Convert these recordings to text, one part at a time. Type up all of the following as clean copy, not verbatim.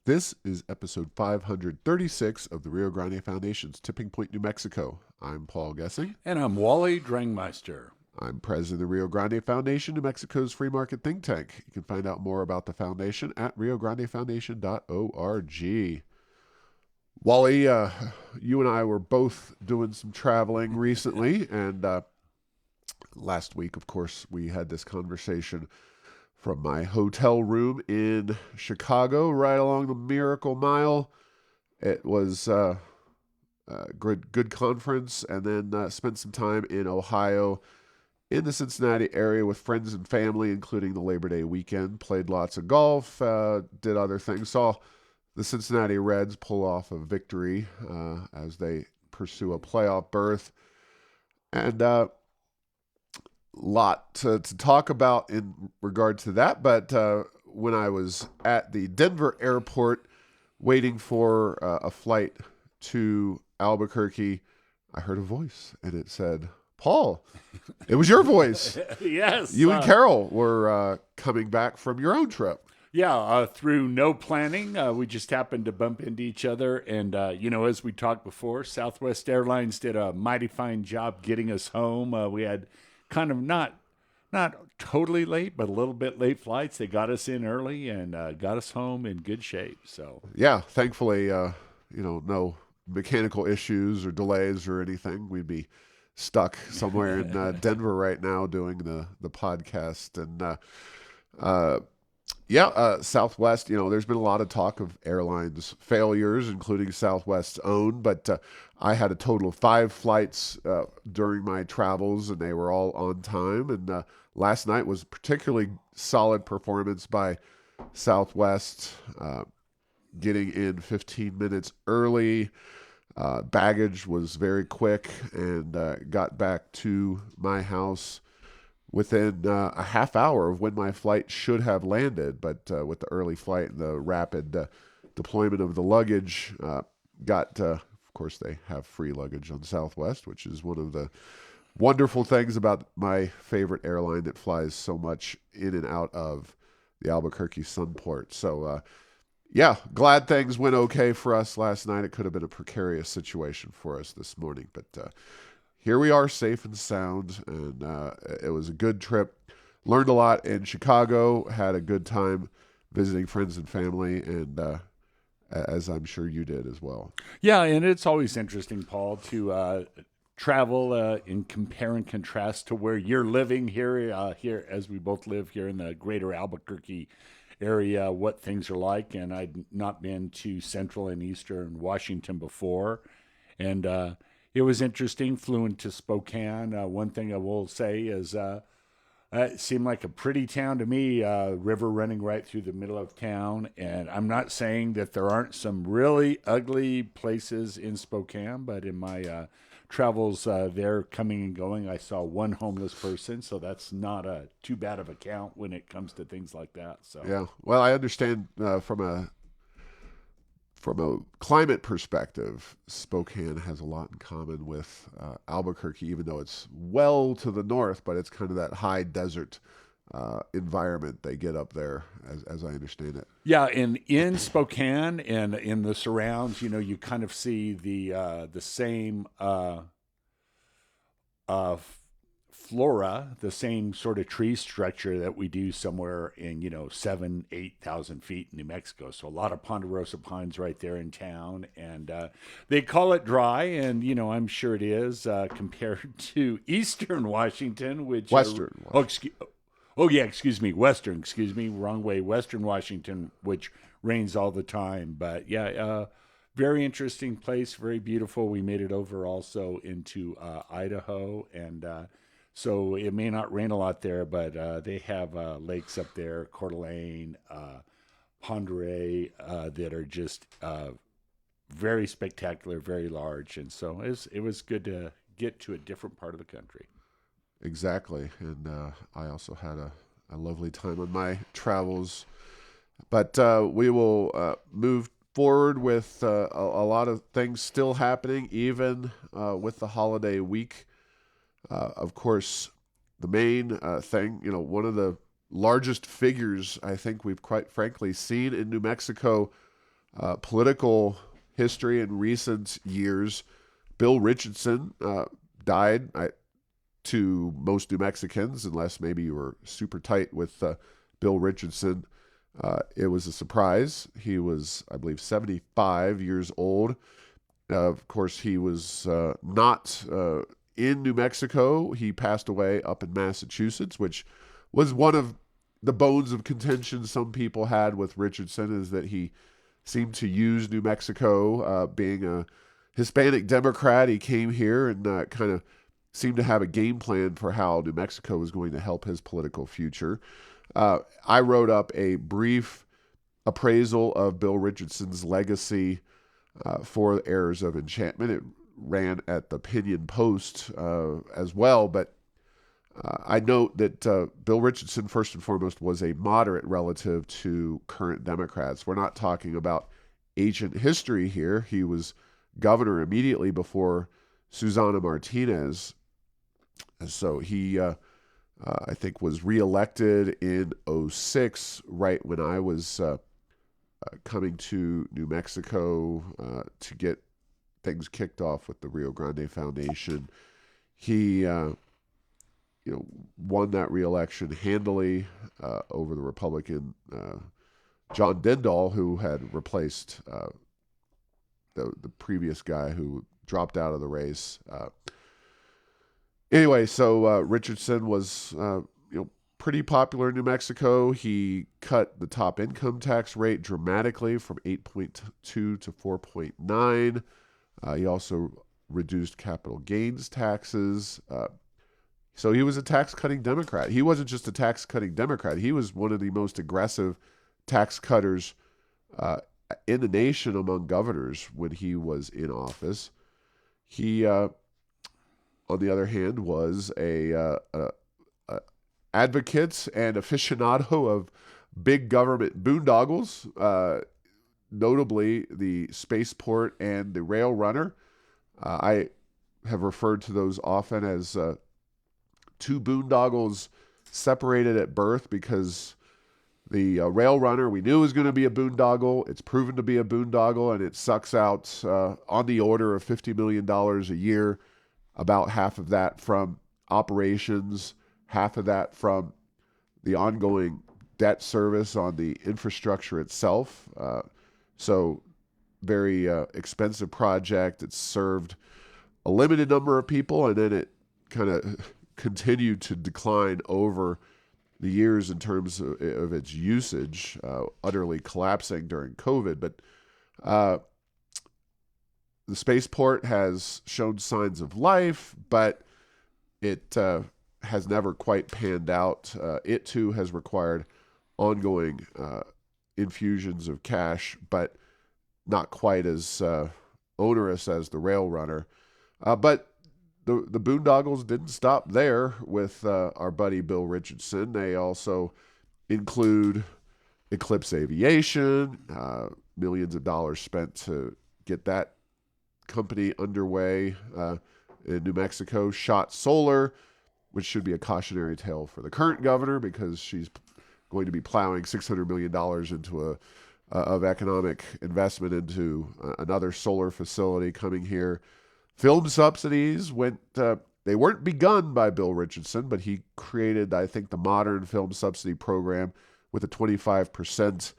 This is episode 536 of the Rio Grande Foundation's Tipping Point, New Mexico. I'm Paul Gessing. And I'm Wally Drangmeister. I'm president of the Rio Grande Foundation, New Mexico's free market think tank. You can find out more about the foundation at riograndefoundation.org. Wally, you and I were both doing some traveling recently, and last week, of course, we had this conversation from my hotel room in Chicago, right along the Miracle Mile. It was a good conference, and then spent some time in Ohio, in the Cincinnati area with friends and family, including the Labor Day weekend. Played lots of golf, did other things. Saw the Cincinnati Reds pull off a victory as they pursue a playoff berth. And lot to talk about in regard to that, but when I was at the Denver airport waiting for a flight to Albuquerque, I heard a voice, and it said, Paul, it was your voice. Yes. You and Carol were coming back from your own trip. Yeah, through no planning, we just happened to bump into each other. And, as we talked before, Southwest Airlines did a mighty fine job getting us home. We had kind of not totally late, but a little bit late flights. They got us in early and got us home in good shape. So yeah, thankfully, no mechanical issues or delays or anything. We'd be stuck somewhere in Denver right now doing the podcast. And Southwest. There's been a lot of talk of airlines failures, including Southwest's own, but I had a total of 5 flights during my travels, and they were all on time. And last night was particularly solid performance by Southwest, getting in 15 minutes early. Baggage was very quick, and got back to my house within a half hour of when my flight should have landed. But with the early flight and the rapid deployment of the luggage, of course, they have free luggage on Southwest, which is one of the wonderful things about my favorite airline that flies so much in and out of the Albuquerque Sunport. So, glad things went okay for us last night. It could have been a precarious situation for us this morning, but here we are, safe and sound, and it was a good trip. Learned a lot in Chicago, had a good time visiting friends and family, and as I'm sure you did as well. yeah, and it's always interesting, Paul, to travel and compare and contrast to where you're living here, as we both live here in the greater Albuquerque area, what things are like. And I'd not been to central and eastern Washington before, and it was interesting. Flew into Spokane. One thing I will say is it seemed like a pretty town to me. River running right through the middle of town. And I'm not saying that there aren't some really ugly places in Spokane, but in my travels there coming and going, I saw one homeless person. So that's not too bad of a count when it comes to things like that. So Yeah, well, I understand from a climate perspective, Spokane has a lot in common with Albuquerque, even though it's well to the north, but it's kind of that high desert environment they get up there, as I understand it. yeah, in Spokane and in the surrounds, you kind of see the same flora, the same sort of tree structure that we do somewhere in 7,000-8,000 feet in New Mexico. So a lot of ponderosa pines right there in town, and they call it dry, and I'm sure it is compared to Eastern Washington, which Western Washington. excuse me, Western, excuse me, wrong way, Western Washington, which rains all the time. But yeah, very interesting place, very beautiful. We made it over also into Idaho, and so it may not rain a lot there, but they have lakes up there, Coeur d'Alene, Pend Oreille, that are just very spectacular, very large. And so it was good to get to a different part of the country. Exactly, and I also had a lovely time on my travels. But we will move forward with a lot of things still happening, even with the holiday week. Of course, the main thing, one of the largest figures I think we've quite frankly seen in New Mexico Political history in recent years, Bill Richardson died. To most New Mexicans, unless maybe you were super tight with Bill Richardson, it was a surprise. He was, I believe, 75 years old. Of course, he was not in New Mexico. He passed away up in Massachusetts, which was one of the bones of contention some people had with Richardson, is that he seemed to use New Mexico. Being a Hispanic Democrat, he came here and kind of seemed to have a game plan for how New Mexico was going to help his political future. I wrote up a brief appraisal of Bill Richardson's legacy for Errors of Enchantment. It ran at the Pinion Post as well, but I note that Bill Richardson, first and foremost, was a moderate relative to current Democrats. We're not talking about ancient history here. He was governor immediately before Susana Martinez. So he, I think, was reelected in 2006, right when I was coming to New Mexico to get things kicked off with the Rio Grande Foundation. He, won that reelection handily over the Republican John Dindal, who had replaced the previous guy who dropped out of the race. Anyway, so Richardson was, pretty popular in New Mexico. He cut the top income tax rate dramatically from 8.2 to 4.9. He also reduced capital gains taxes. So he was a tax-cutting Democrat. He wasn't just a tax-cutting Democrat. He was one of the most aggressive tax cutters in the nation among governors when he was in office. He on the other hand, was a advocate and aficionado of big government boondoggles, notably the spaceport and the rail runner. I have referred to those often as two boondoggles separated at birth, because the rail runner we knew was going to be a boondoggle. It's proven to be a boondoggle, and it sucks out on the order of $50 million a year. About half of that from operations, half of that from the ongoing debt service on the infrastructure itself. So very expensive project. It served a limited number of people, and then it kind of continued to decline over the years in terms of its usage, utterly collapsing during COVID. But the spaceport has shown signs of life, but it has never quite panned out. It too has required ongoing infusions of cash, but not quite as onerous as the rail runner. But the boondoggles didn't stop there with our buddy Bill Richardson. They also include Eclipse Aviation, millions of dollars spent to get that company underway in New Mexico. Shot Solar, which should be a cautionary tale for the current governor, because she's going to be plowing $600 million into of economic investment into another solar facility coming here. Film subsidies they weren't begun by Bill Richardson, but he created, I think, the modern film subsidy program with a 25%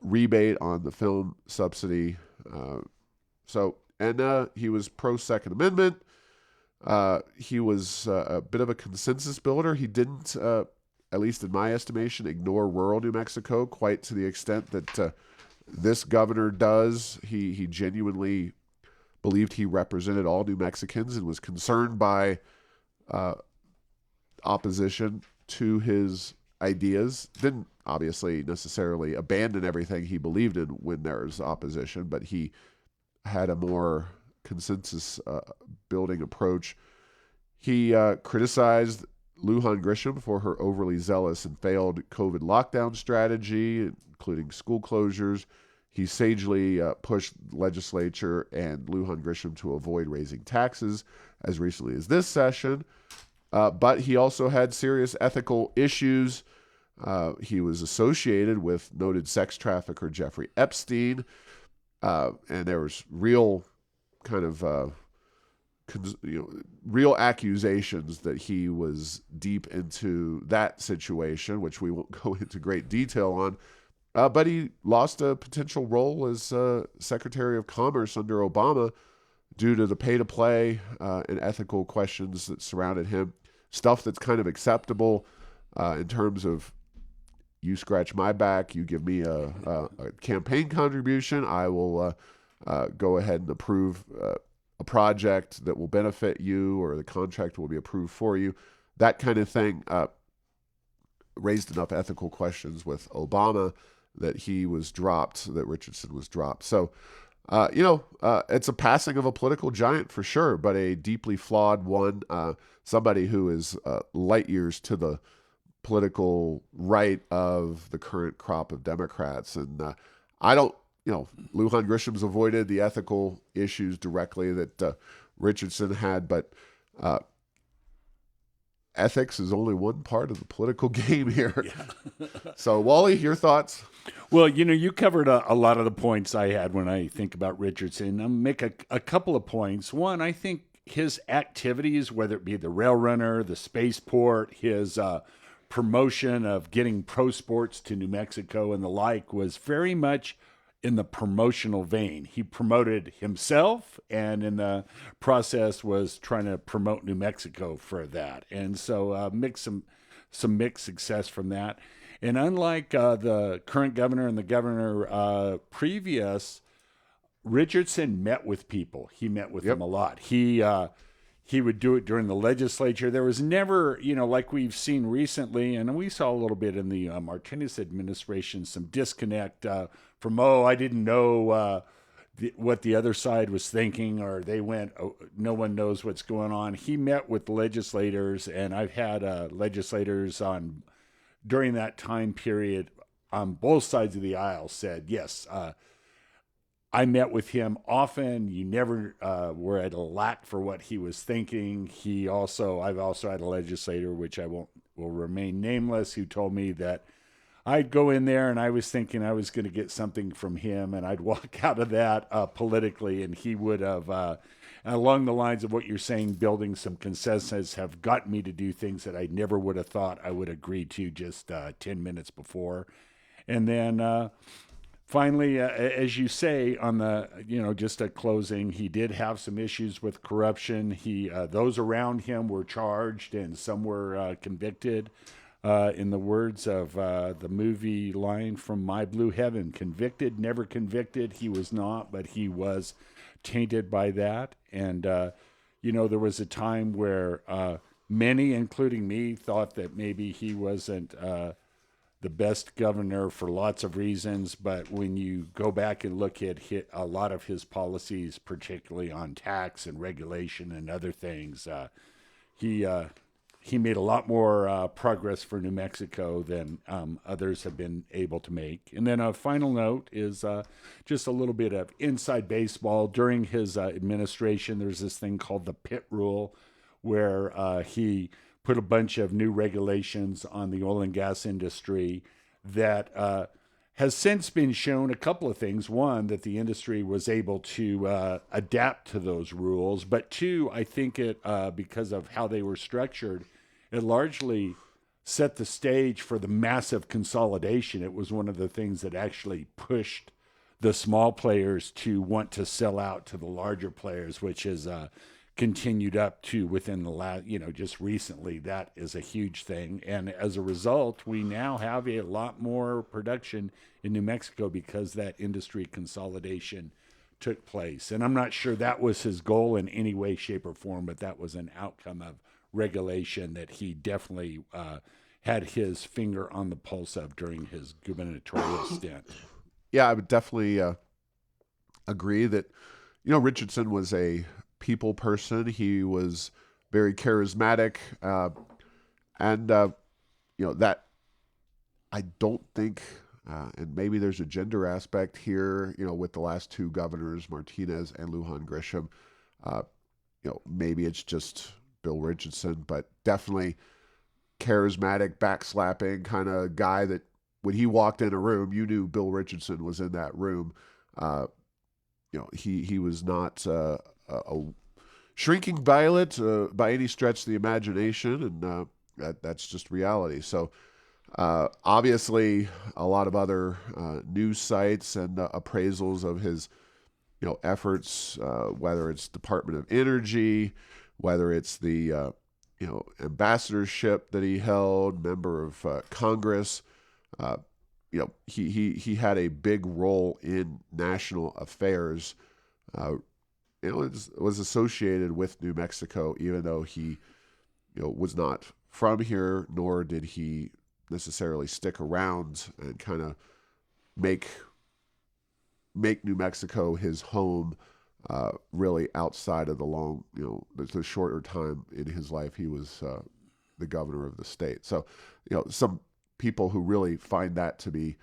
rebate on the film subsidy. And he was pro-Second Amendment. He was a bit of a consensus builder. He didn't, at least in my estimation, ignore rural New Mexico quite to the extent that this governor does. He genuinely believed he represented all New Mexicans and was concerned by opposition to his ideas. Didn't obviously necessarily abandon everything he believed in when there was opposition, but he had a more consensus building approach. He criticized Lujan Grisham for her overly zealous and failed COVID lockdown strategy, including school closures. He sagely pushed legislature and Lujan Grisham to avoid raising taxes as recently as this session. But he also had serious ethical issues He was associated with noted sex trafficker Jeffrey Epstein, and there was real kind of real accusations that he was deep into that situation, which we won't go into great detail on. But he lost a potential role as Secretary of Commerce under Obama due to the pay-to-play and ethical questions that surrounded him. Stuff that's kind of acceptable in terms of you scratch my back, you give me a campaign contribution, I will go ahead and approve a project that will benefit you, or the contract will be approved for you. That kind of thing raised enough ethical questions with Obama that he was dropped, that Richardson was dropped. So, it's a passing of a political giant for sure, but a deeply flawed one, somebody who is light years to the political right of the current crop of Democrats. And I don't, Lujan Grisham's avoided the ethical issues directly that Richardson had, but ethics is only one part of the political game here. Yeah. So, Wally, your thoughts? Well, you covered a lot of the points I had when I think about Richardson. I'll make a couple of points. One, I think his activities, whether it be the rail runner, the spaceport, his promotion of getting pro sports to New Mexico and the like, was very much in the promotional vein. He promoted himself, and in the process was trying to promote New Mexico for that. And so some mixed success from that. And unlike the current governor and the governor previous, Richardson met with people. He met with them a lot. He would do it during the legislature. There was never, like we've seen recently, and we saw a little bit in the Martinez administration, some disconnect from, I didn't know what the other side was thinking, or they went, no one knows what's going on. He met with legislators, and I've had legislators during that time period on both sides of the aisle said, yes, I met with him often. You never were at a lack for what he was thinking. I've also had a legislator, which will remain nameless, who told me that I'd go in there and I was thinking I was going to get something from him, and I'd walk out of that politically, and he would have, along the lines of what you're saying, building some consensus, have got me to do things that I never would have thought I would agree to just 10 minutes before. And then finally, as you say, on the, just a closing, he did have some issues with corruption. Those around him were charged, and some were convicted. In the words of the movie line from My Blue Heaven, convicted, never convicted. He was not, but he was tainted by that. And, there was a time where many, including me, thought that maybe he wasn't the best governor for lots of reasons. But when you go back and look at a lot of his policies, particularly on tax and regulation and other things, he made a lot more progress for New Mexico than others have been able to make. And then a final note is just a little bit of inside baseball. During his administration, there's this thing called the pit rule, where he put a bunch of new regulations on the oil and gas industry that has since been shown a couple of things. One, that the industry was able to adapt to those rules. But two, I think because of how they were structured, it largely set the stage for the massive consolidation. It was one of the things that actually pushed the small players to want to sell out to the larger players, which has continued up to within the last, just recently. That is a huge thing. And as a result, we now have a lot more production in New Mexico because that industry consolidation took place. And I'm not sure that was his goal in any way, shape, or form, but that was an outcome of regulation that he definitely had his finger on the pulse of during his gubernatorial stint. Yeah, I would definitely agree that, Richardson was a people person. He was very charismatic, and that I don't think, and maybe there's a gender aspect here, with the last two governors, Martinez and Lujan Grisham. Maybe it's just Bill Richardson, but definitely charismatic, backslapping kind of guy that when he walked in a room, you knew Bill Richardson was in that room. He was not a shrinking violet by any stretch of the imagination, and that's just reality. So obviously, a lot of other news sites and appraisals of his efforts, whether it's Department of Energy, whether it's the ambassadorship that he held, member of Congress. He had a big role in national affairs. It was associated with New Mexico, even though he was not from here, nor did he necessarily stick around and kind of make New Mexico his home. Really outside of the shorter time in his life he was the governor of the state. So, some people who really find that to be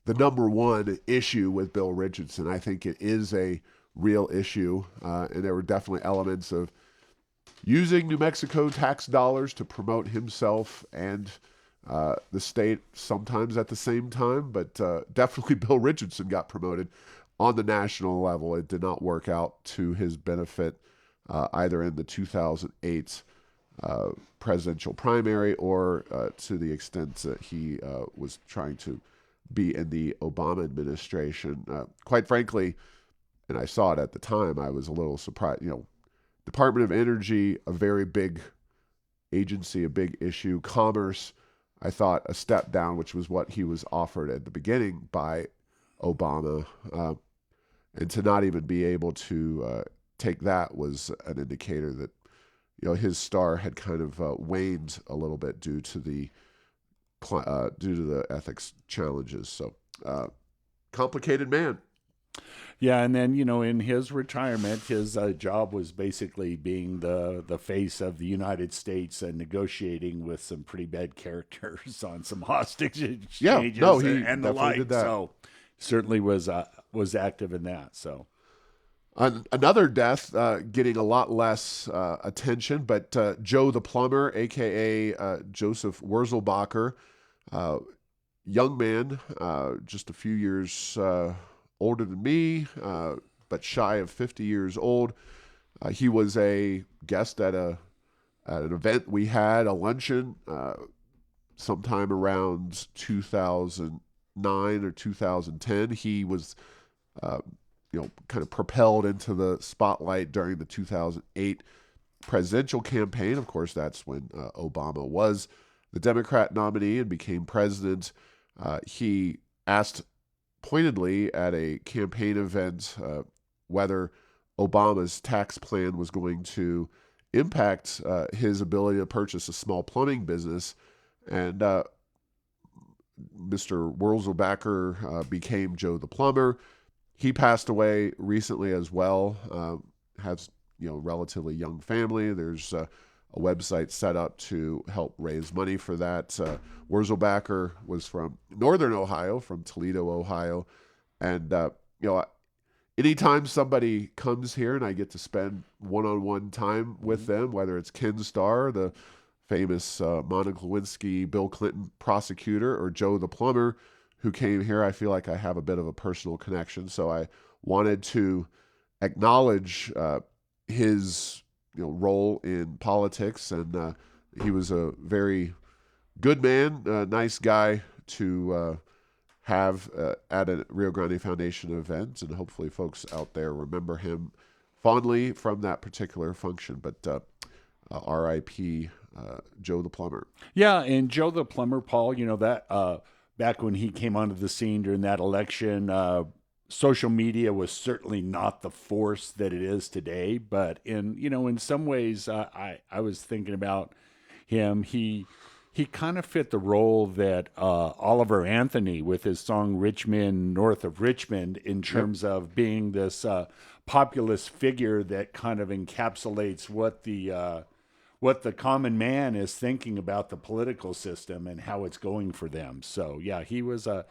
the number one issue with Bill Richardson. I think it is a real issue, and there were definitely elements of using New Mexico tax dollars to promote himself and the state sometimes at the same time, but definitely Bill Richardson got promoted on the national level. It did not work out to his benefit either in the 2008 presidential primary or to the extent that he was trying to be in the Obama administration. Quite frankly, and I saw it at the time, I was a little surprised. Department of Energy, a very big agency, a big issue. Commerce, I thought a step down, which was what he was offered at the beginning by Obama. And to not even be able to take that was an indicator that his star had kind of waned a little bit due to the ethics challenges. So complicated man. Yeah, and then in his retirement, his job was basically being the face of the United States and negotiating with some pretty bad characters on some hostage exchanges he and the definitely like. did that. So certainly was active in that. So another death getting a lot less attention, but Joe the Plumber, aka Joseph Wurzelbacher, young man, just a few years older than me, but shy of 50 years old. He was a guest at an event we had, a luncheon, sometime around 2009 or 2010. He was, kind of propelled into the spotlight during the 2008 presidential campaign. Of course, that's when Obama was the Democrat nominee and became president. He asked pointedly at a campaign event whether Obama's tax plan was going to impact his ability to purchase a small plumbing business. And Mr. Wurzelbacher became Joe the Plumber. He passed away recently as well. Has relatively young family. There's a website set up to help raise money for that. Wurzelbacher was from Northern Ohio, from Toledo, Ohio. And, anytime somebody comes here and I get to spend one-on-one time with them, whether it's Ken Starr, the famous Monica Lewinsky, Bill Clinton prosecutor, or Joe the Plumber, who came here, I feel like I have a bit of a personal connection. So I wanted to acknowledge his role in politics, and he was a very good man, nice guy to have at a Rio Grande Foundation event, and hopefully folks out there remember him fondly from that particular function. But R.I.P. Joe the Plumber. yeah, and Joe the Plumber, Paul, that back when he came onto the scene during that election, social media was certainly not the force that it is today. But in some ways, I was thinking about him. He kind of fit the role that Oliver Anthony with his song "Richmond, North of Richmond" in terms of being this populist figure that kind of encapsulates what the common man is thinking about the political system and how it's going for them. So yeah, he was a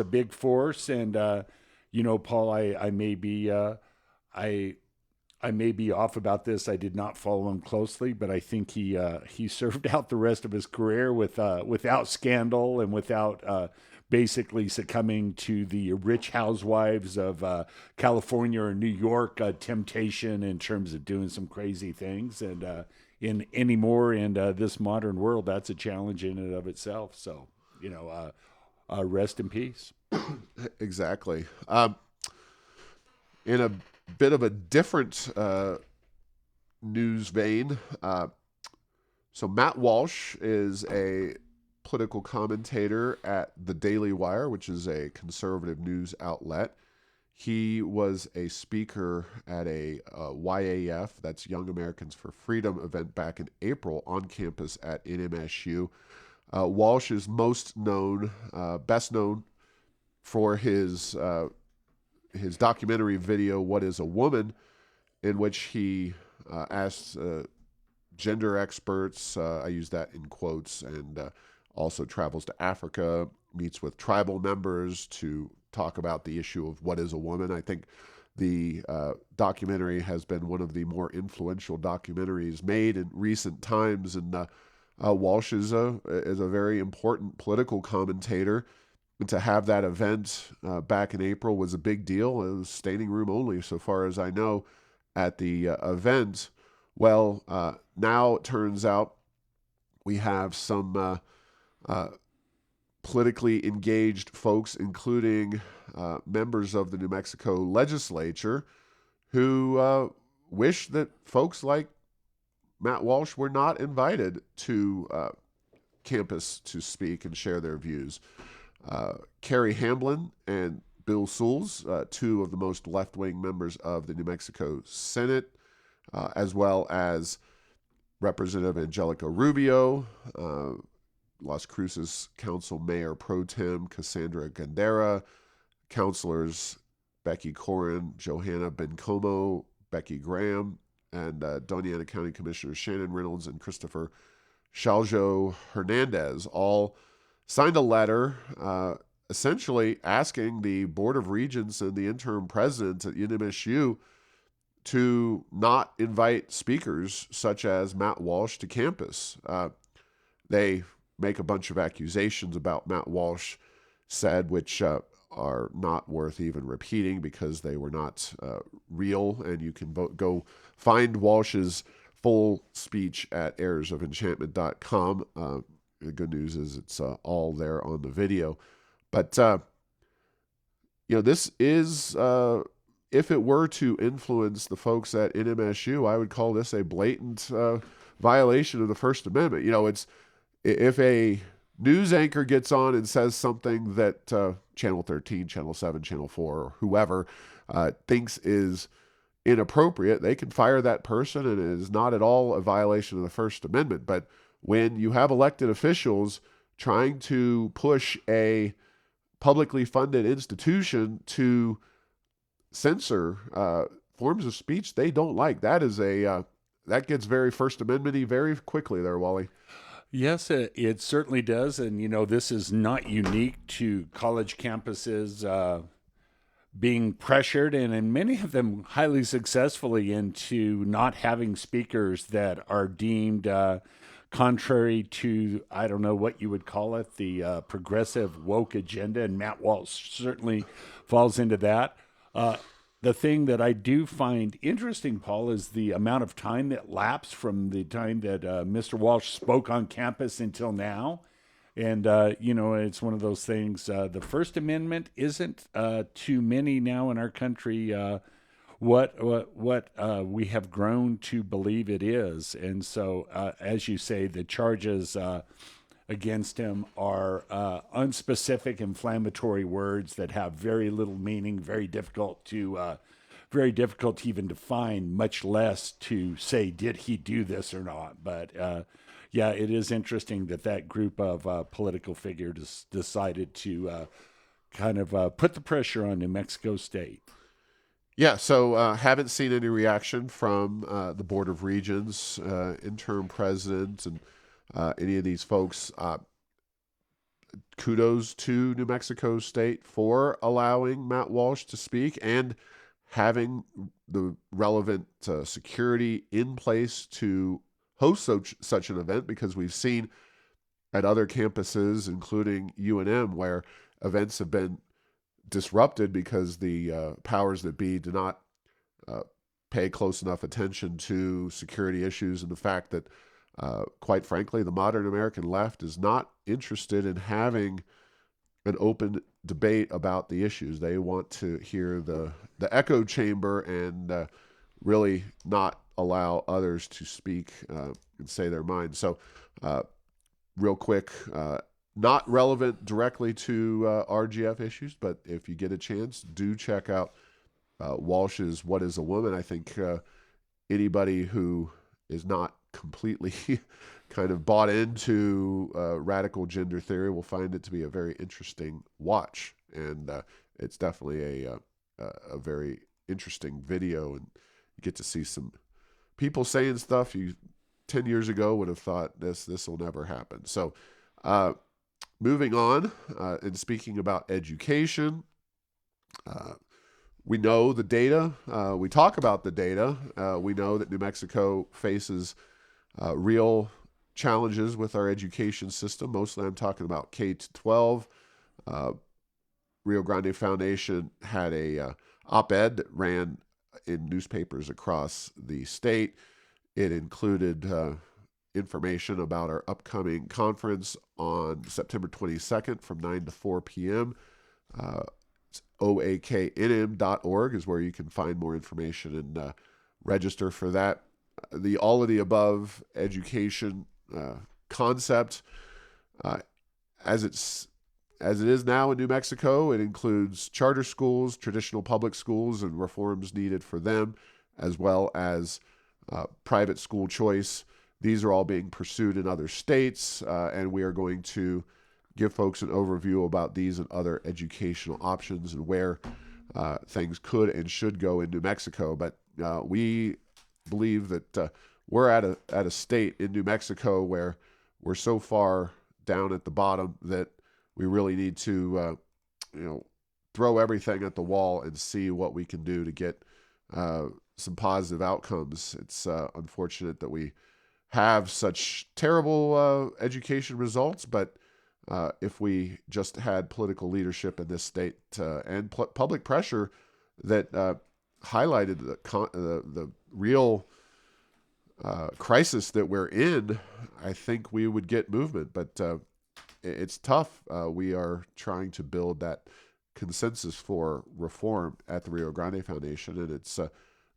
big force, and Paul, I may be I may be off about this. I did not follow him closely, but I think he served out the rest of his career without scandal and without basically succumbing to the rich housewives of California or New York temptation in terms of doing some crazy things. And in anymore in this modern world, that's a challenge in and of itself. So rest in peace. Exactly. In a bit of a different news vein, so Matt Walsh is a political commentator at the Daily Wire, which is a conservative news outlet. He was a speaker at a YAF, that's Young Americans for Freedom event back in April on campus at NMSU. Walsh is best known for his documentary video, What is a Woman?, in which he asks gender experts, I use that in quotes, and also travels to Africa, meets with tribal members to talk about the issue of what is a woman. I think the documentary has been one of the more influential documentaries made in recent times, and Walsh is a very important political commentator. And to have that event back in April was a big deal. It was standing room only, so far as I know, at the event. Well, now it turns out we have some politically engaged folks, including members of the New Mexico legislature, who wish that folks like Matt Walsh were not invited to campus to speak and share their views. Kerry Hamblin and Bill Soules, two of the most left-wing members of the New Mexico Senate, as well as Representative Angelica Rubio, Las Cruces Council Mayor Pro Tem Cassandra Gandera, councilors Becky Corin, Johanna Bencomo, Becky Graham, and Doña Ana County Commissioners Shannon Reynolds and Christopher Shaljo Hernandez all signed a letter essentially asking the Board of Regents and the interim president at NMSU to not invite speakers such as Matt Walsh to campus. They make a bunch of accusations about Matt Walsh said, which are not worth even repeating because they were not real, and you can go find Walsh's full speech at heirsoфenchantment.com. The good news is it's all there on the video. But, this is, if it were to influence the folks at NMSU, I would call this a blatant violation of the First Amendment. It's if a news anchor gets on and says something that Channel 13, Channel 7, Channel 4, or whoever thinks is inappropriate, they can fire that person, and it is not at all a violation of the First Amendment. But when you have elected officials trying to push a publicly funded institution to censor forms of speech they don't like, that gets very First Amendment-y very quickly there, Wally. Yes, it certainly does. And, this is not unique to college campuses being pressured, and in many of them highly successfully, into not having speakers that are deemed contrary to, I don't know what you would call it, the progressive woke agenda. And Matt Walsh certainly falls into that. The thing that I do find interesting, Paul, is the amount of time that lapsed from the time that Mr. Walsh spoke on campus until now. And, it's one of those things. The First Amendment isn't too many now in our country what we have grown to believe it is. And so, as you say, the charges against him are unspecific, inflammatory words that have very little meaning, very difficult to even define, much less to say, did he do this or not? But yeah, it is interesting that group of political figures decided to kind of put the pressure on New Mexico State. Yeah, so haven't seen any reaction from the Board of Regents, interim president, and any of these folks. Kudos to New Mexico State for allowing Matt Walsh to speak and having the relevant security in place to host such an event, because we've seen at other campuses, including UNM, where events have been disrupted because the powers that be do not pay close enough attention to security issues, and the fact that, quite frankly, the modern American left is not interested in having an open debate about the issues. They want to hear the echo chamber and really not allow others to speak and say their mind. So, real quick, not relevant directly to RGF issues, but if you get a chance, do check out Walsh's "What Is a Woman." I think anybody who is not completely kind of bought into radical gender theory will find it to be a very interesting watch, and it's definitely a very interesting video, and you get to see some people saying stuff you 10 years ago would have thought this will never happen. So moving on, and speaking about education, we know the data. We talk about the data. We know that New Mexico faces real challenges with our education system. Mostly I'm talking about K-12. Rio Grande Foundation had a op-ed that ran in newspapers across the state. It included information about our upcoming conference on September 22nd from 9 to 4 p.m. OAKNM.org is where you can find more information and register for that. The all of the above education concept, as it is now in New Mexico, it includes charter schools, traditional public schools, and reforms needed for them, as well as private school choice. These are all being pursued in other states, and we are going to give folks an overview about these and other educational options and where things could and should go in New Mexico. But we believe that we're at a state in New Mexico where we're so far down at the bottom that we really need to throw everything at the wall and see what we can do to get some positive outcomes. It's unfortunate that we have such terrible education results, but if we just had political leadership in this state and public pressure that highlighted the real crisis that we're in, I think we would get movement. But it's tough. We are trying to build that consensus for reform at the Rio Grande Foundation, and it's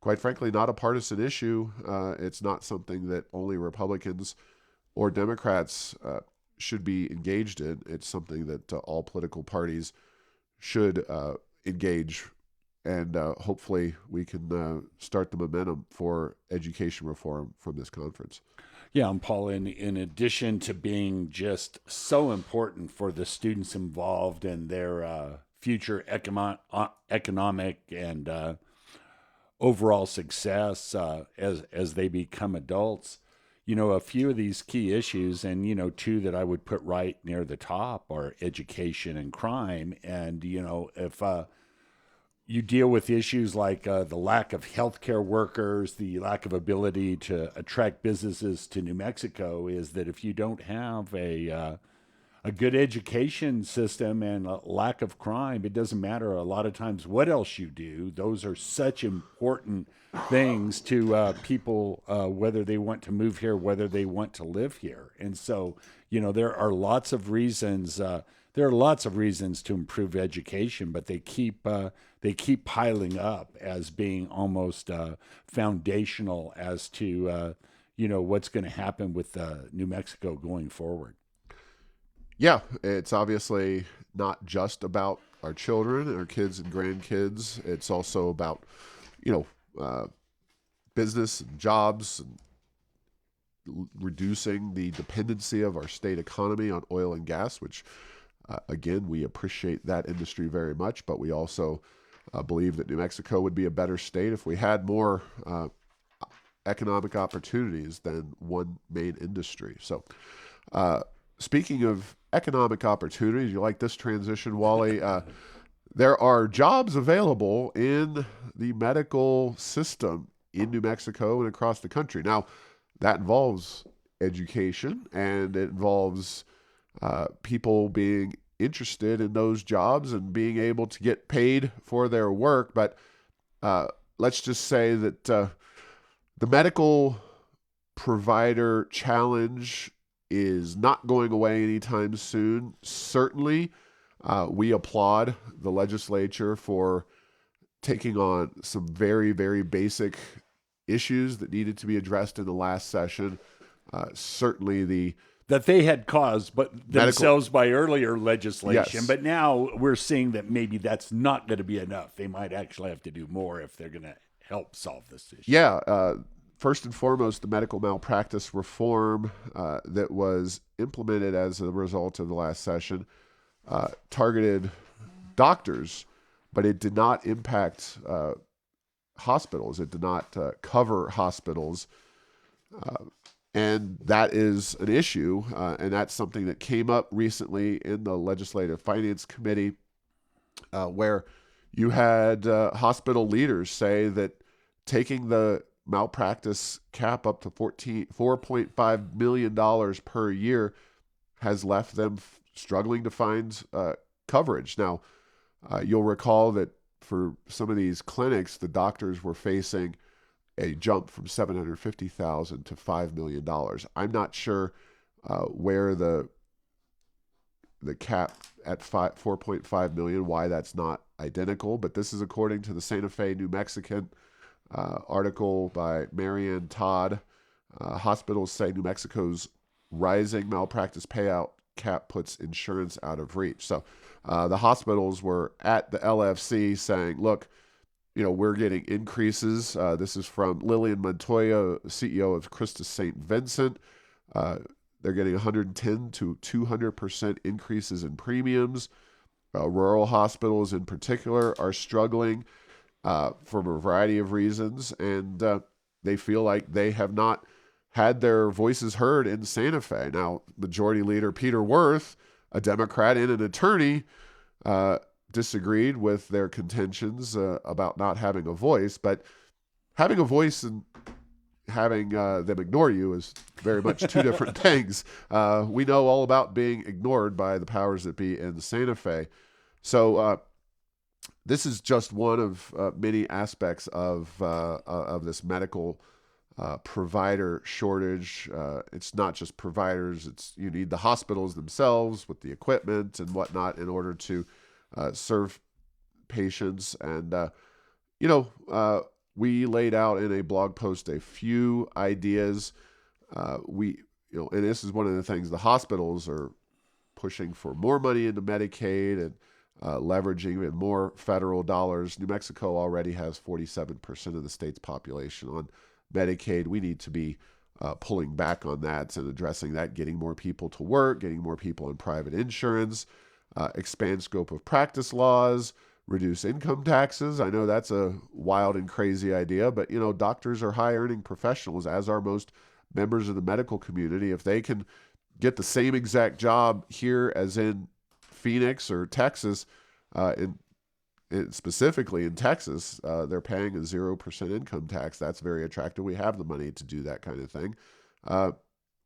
quite frankly not a partisan issue. It's not something that only Republicans or Democrats should be engaged in. It's something that all political parties should engage, and hopefully we can start the momentum for education reform from this conference. Yeah, and Paul, in addition to being just so important for the students involved and their future economic and overall success as they become adults, a few of these key issues, and two that I would put right near the top are education and crime. And if you deal with issues like the lack of healthcare workers, the lack of ability to attract businesses to New Mexico, is that if you don't have a good education system and a lack of crime, it doesn't matter a lot of times what else you do. Those are such important things to people, whether they want to move here, whether they want to live here. And so, there are lots of reasons. There are lots of reasons to improve education, but they keep piling up as being almost foundational as to what's going to happen with New Mexico going forward. Yeah, it's obviously not just about our children and our kids and grandkids. It's also about, business and jobs and reducing the dependency of our state economy on oil and gas, which, again, we appreciate that industry very much, but we also believe that New Mexico would be a better state if we had more economic opportunities than one main industry. So, speaking of economic opportunities, you like this transition, Wally? there are jobs available in the medical system in New Mexico and across the country. Now, that involves education and it involves people being interested in those jobs and being able to get paid for their work. But let's just say that the medical provider challenge is not going away anytime soon. Certainly, we applaud the legislature for taking on some very, very basic issues that needed to be addressed in the last session. Certainly, the that they had caused but themselves by earlier legislation. Yes. But now we're seeing that maybe that's not going to be enough. They might actually have to do more if they're going to help solve this issue. Yeah. First and foremost, the medical malpractice reform that was implemented as a result of the last session targeted doctors, but it did not impact hospitals. It did not cover hospitals. And that is an issue, and that's something that came up recently in the Legislative Finance Committee, where you had hospital leaders say that taking the malpractice cap up to $4.5 million per year has left them struggling to find coverage. Now, you'll recall that for some of these clinics, the doctors were facing a jump from $750,000 to $5 million. I'm not sure where the cap at $4.5 million, why that's not identical, but this is according to the Santa Fe, New Mexican article by Marianne Todd. Hospitals say New Mexico's rising malpractice payout cap puts insurance out of reach. So the hospitals were at the LFC saying, look, we're getting increases. This is from Lillian Montoya, CEO of Christus St. Vincent. They're getting 110 to 200% increases in premiums. Rural hospitals in particular are struggling for a variety of reasons, and they feel like they have not had their voices heard in Santa Fe. Now, Majority Leader Peter Wirth, a Democrat and an attorney, disagreed with their contentions about not having a voice, but having a voice and having them ignore you is very much two different things. We know all about being ignored by the powers that be in Santa Fe. So this is just one of many aspects of this medical provider shortage. It's not just providers. You need the hospitals themselves with the equipment and whatnot in order to serve patients. And, we laid out in a blog post a few ideas. And this is one of the things the hospitals are pushing for more money into Medicaid and leveraging even more federal dollars. New Mexico already has 47% of the state's population on Medicaid. We need to be pulling back on that and addressing that, getting more people to work, getting more people in private insurance, expand scope of practice laws, reduce income taxes. I know that's a wild and crazy idea, but doctors are high-earning professionals, as are most members of the medical community. If they can get the same exact job here as in Phoenix or Texas, specifically in Texas, they're paying a 0% income tax. That's very attractive. We have the money to do that kind of thing.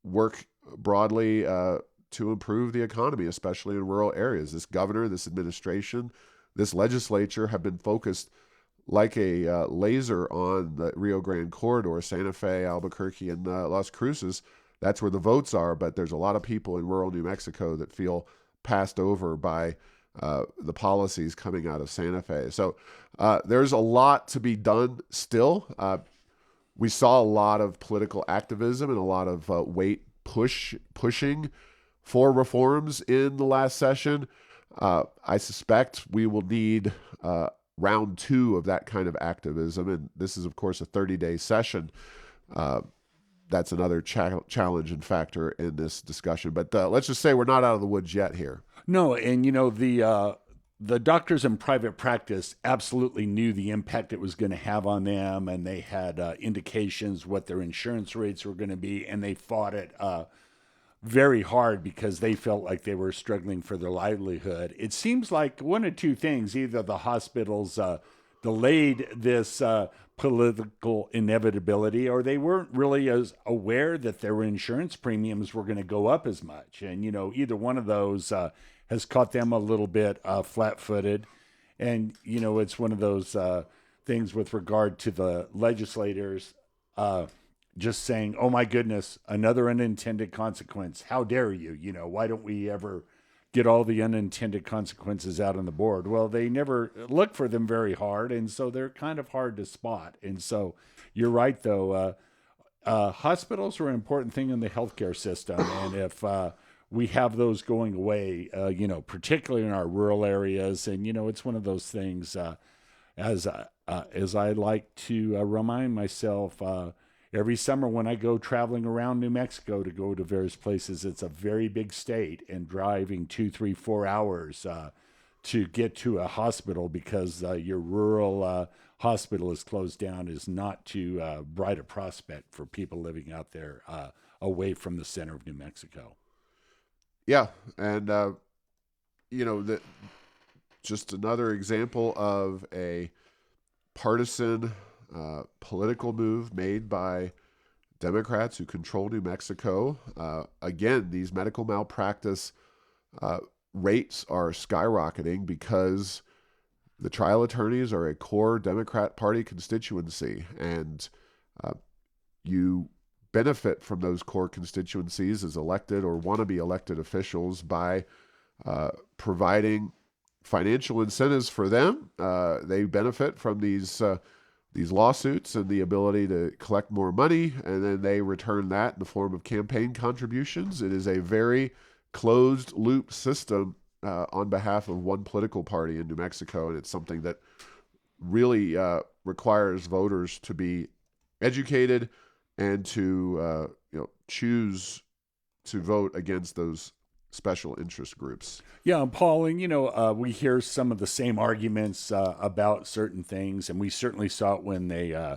Work broadly to improve the economy, especially in rural areas. This governor, this administration, this legislature have been focused like a laser on the Rio Grande corridor, Santa Fe, Albuquerque, and Las Cruces. That's where the votes are, but there's a lot of people in rural New Mexico that feel passed over by the policies coming out of Santa Fe. So there's a lot to be done still. We saw a lot of political activism and a lot of pushing for reforms in the last session. I suspect we will need round 2 of that kind of activism, and this is, of course, a 30-day session. That's another challenge and factor in this discussion. But let's just say we're not out of the woods yet here. No, and the doctors in private practice absolutely knew the impact it was going to have on them, and they had indications what their insurance rates were going to be, and they fought it very hard because they felt like they were struggling for their livelihood. It seems like one of two things: either the hospitals delayed this political inevitability, or they weren't really as aware that their insurance premiums were going to go up as much. And either one of those has caught them a little bit flat-footed. And it's one of those things with regard to the legislators. Just saying, "Oh my goodness, another unintended consequence. How dare you? Why don't we ever get all the unintended consequences out on the board?" Well, they never look for them very hard, and so they're kind of hard to spot. And so you're right, though. Hospitals are an important thing in the healthcare system, and if we have those going away, particularly in our rural areas, and it's one of those things. As I like to remind myself. Every summer when I go traveling around New Mexico to go to various places, it's a very big state, and driving 2, 3, 4 hours to get to a hospital because your rural hospital is closed down is not too bright a prospect for people living out there away from the center of New Mexico. Yeah, and just another example of a partisan political move made by Democrats who control New Mexico. Again, these medical malpractice rates are skyrocketing because the trial attorneys are a core Democrat Party constituency, and you benefit from those core constituencies as elected or wannabe elected officials by providing financial incentives for them. They benefit from these lawsuits and the ability to collect more money, and then they return that in the form of campaign contributions. It is a very closed loop system on behalf of one political party in New Mexico, and it's something that really requires voters to be educated and to choose to vote against those special interest groups. Yeah, Paul, and we hear some of the same arguments about certain things, and we certainly saw it when they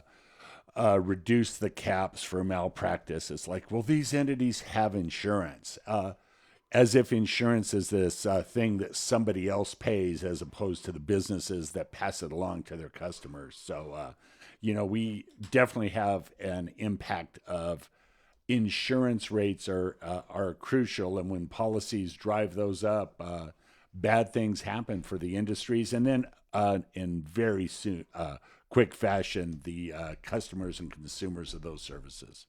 reduced the caps for malpractice. It's like, well, these entities have insurance, as if insurance is this thing that somebody else pays as opposed to the businesses that pass it along to their customers. So, we definitely have an impact of insurance rates are crucial, and when policies drive those up, bad things happen for the industries, and then in very soon, quick fashion, the customers and consumers of those services.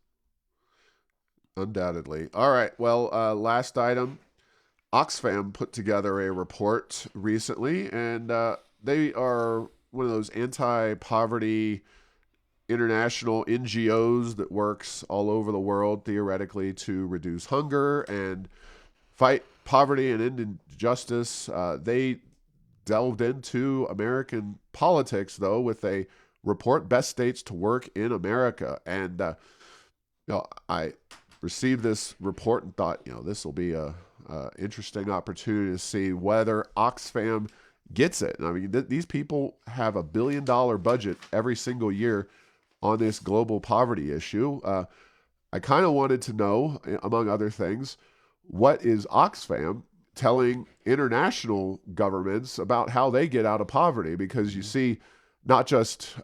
Undoubtedly. All right. Well, last item. Oxfam put together a report recently, and they are one of those anti-poverty international NGOs that works all over the world, theoretically, to reduce hunger and fight poverty and end injustice. They delved into American politics, though, with a report, Best States to Work in America. And I received this report and thought, this will be a interesting opportunity to see whether Oxfam gets it. I mean, these people have $1 billion budget every single year on this global poverty issue. I kind of wanted to know, among other things, what is Oxfam telling international governments about how they get out of poverty? Because you see not just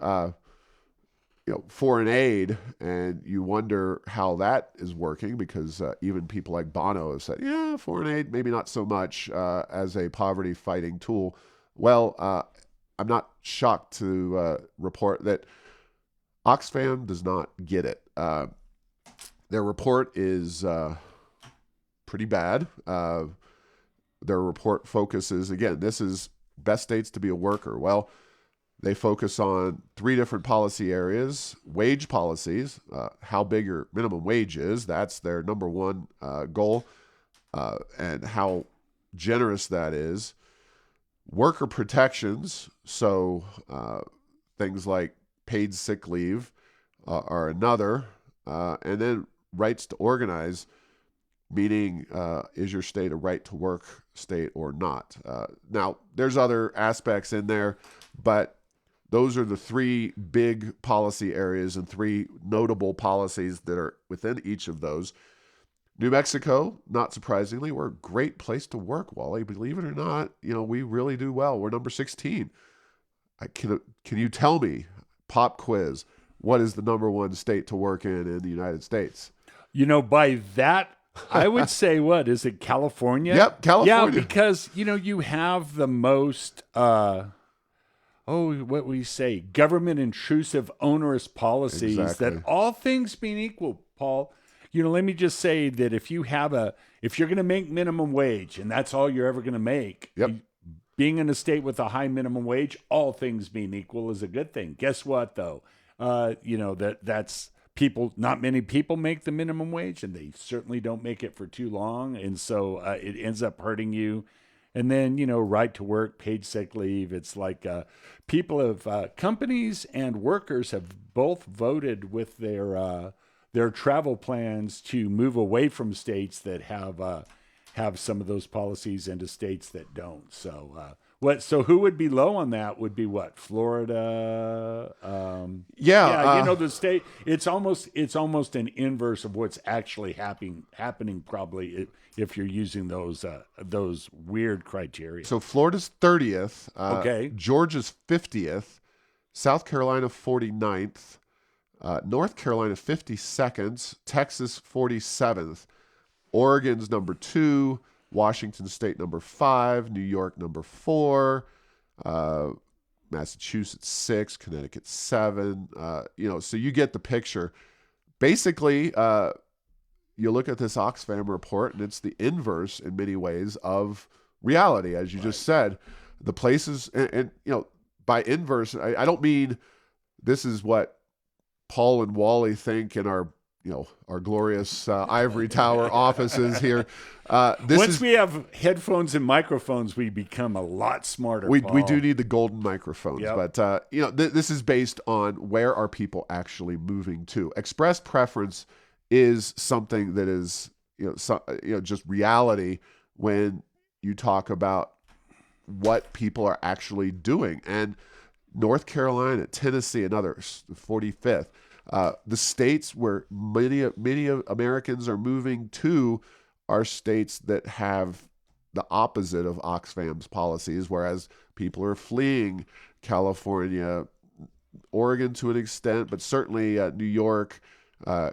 foreign aid, and you wonder how that is working, because even people like Bono have said, yeah, foreign aid, maybe not so much as a poverty fighting tool. Well, I'm not shocked to report that Oxfam does not get it. Their report is pretty bad. Their report focuses, again, this is best states to be a worker. Well, they focus on 3 different policy areas. Wage policies, how big your minimum wage is. That's their number one goal, and how generous that is. Worker protections, so things like paid sick leave are another. And then rights to organize, meaning is your state a right to work state or not? Now, there's other aspects in there, but those are the 3 big policy areas and 3 notable policies that are within each of those. New Mexico, not surprisingly, we're a great place to work, Wally. Believe it or not, we really do well. We're number 16. Can you tell me, pop quiz, what is the number one state to work in the United States? By that, I would say, what is it, California? Yep, California. Yeah, because you have the most what we say, government intrusive, onerous policies Exactly. that, all things being equal, Paul, let me just say that if you're going to make minimum wage and that's all you're ever going to make, Yep. Being in a state with a high minimum wage, all things being equal, is a good thing. Guess what, though? That's people. Not many people make the minimum wage, and they certainly don't make it for too long, and so it ends up hurting you. And then right to work, paid sick leave. It's like people have companies and workers have both voted with their travel plans to move away from states that have some of those policies into states that don't. So So who would be low on that? Would be what? Florida. The state. It's almost an inverse of what's actually happening. Probably if you're using those weird criteria. So Florida's 30th. Okay. Georgia's 50th. South Carolina 49th. North Carolina 52nd. Texas 47th. Oregon's number 2, Washington State number 5, New York number 4, Massachusetts 6, Connecticut 7. So you get the picture. Basically, you look at this Oxfam report, and it's the inverse in many ways of reality, as you just said. The places, and by inverse, I don't mean this is what Paul and Wally think in our glorious ivory tower offices here. Once we have headphones and microphones, we become a lot smarter. We do need the golden microphones, Yep. but this is based on where are people actually moving to. Express preference is something that is just reality when you talk about what people are actually doing. And North Carolina, Tennessee, and others, the 45th. The states where many Americans are moving to are states that have the opposite of Oxfam's policies, whereas people are fleeing California, Oregon to an extent, but certainly New York,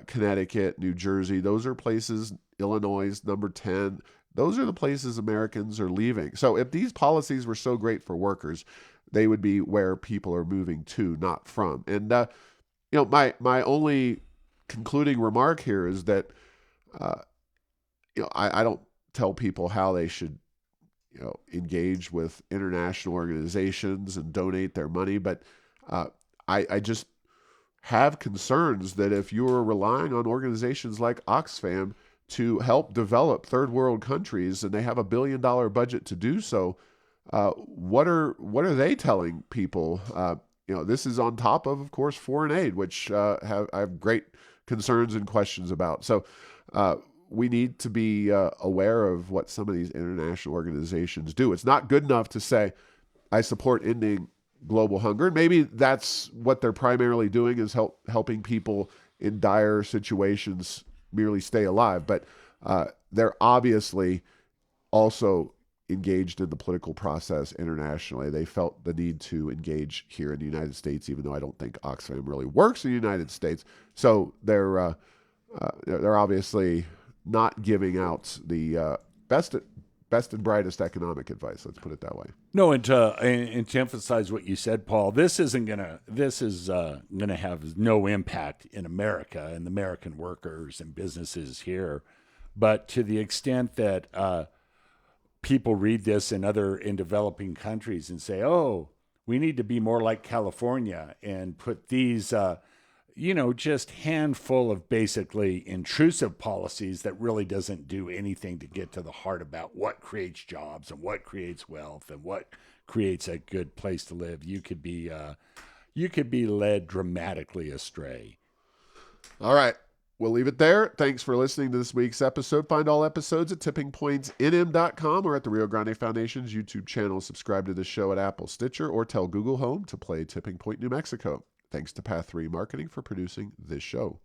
Connecticut, New Jersey. Those are places, Illinois, number 10. Those are the places Americans are leaving. So if these policies were so great for workers, they would be where people are moving to, not from. And my only concluding remark here is that, I don't tell people how they should, engage with international organizations and donate their money, but I just have concerns that if you are relying on organizations like Oxfam to help develop third world countries, and they have $1 billion budget to do so, what are they telling people? This is on top of course, foreign aid, which I have great concerns and questions about. So we need to be aware of what some of these international organizations do. It's not good enough to say, I support ending global hunger. Maybe that's what they're primarily doing, is helping people in dire situations merely stay alive. But they're obviously also engaged in the political process internationally. They felt the need to engage here in the United States, even though I don't think Oxfam really works in the United States. So they're obviously not giving out the best and brightest economic advice. Let's put it that way. No, and to emphasize what you said, Paul, this is gonna have no impact in America and the American workers and businesses here, but to the extent that people read this in developing countries and say, oh, we need to be more like California and put these, just handful of basically intrusive policies that really doesn't do anything to get to the heart about what creates jobs and what creates wealth and what creates a good place to live. You could be led dramatically astray. All right. We'll leave it there. Thanks for listening to this week's episode. Find all episodes at tippingpointsnm.com or at the Rio Grande Foundation's YouTube channel. Subscribe to the show at Apple, Stitcher, or tell Google Home to play Tipping Point New Mexico. Thanks to Path 3 Marketing for producing this show.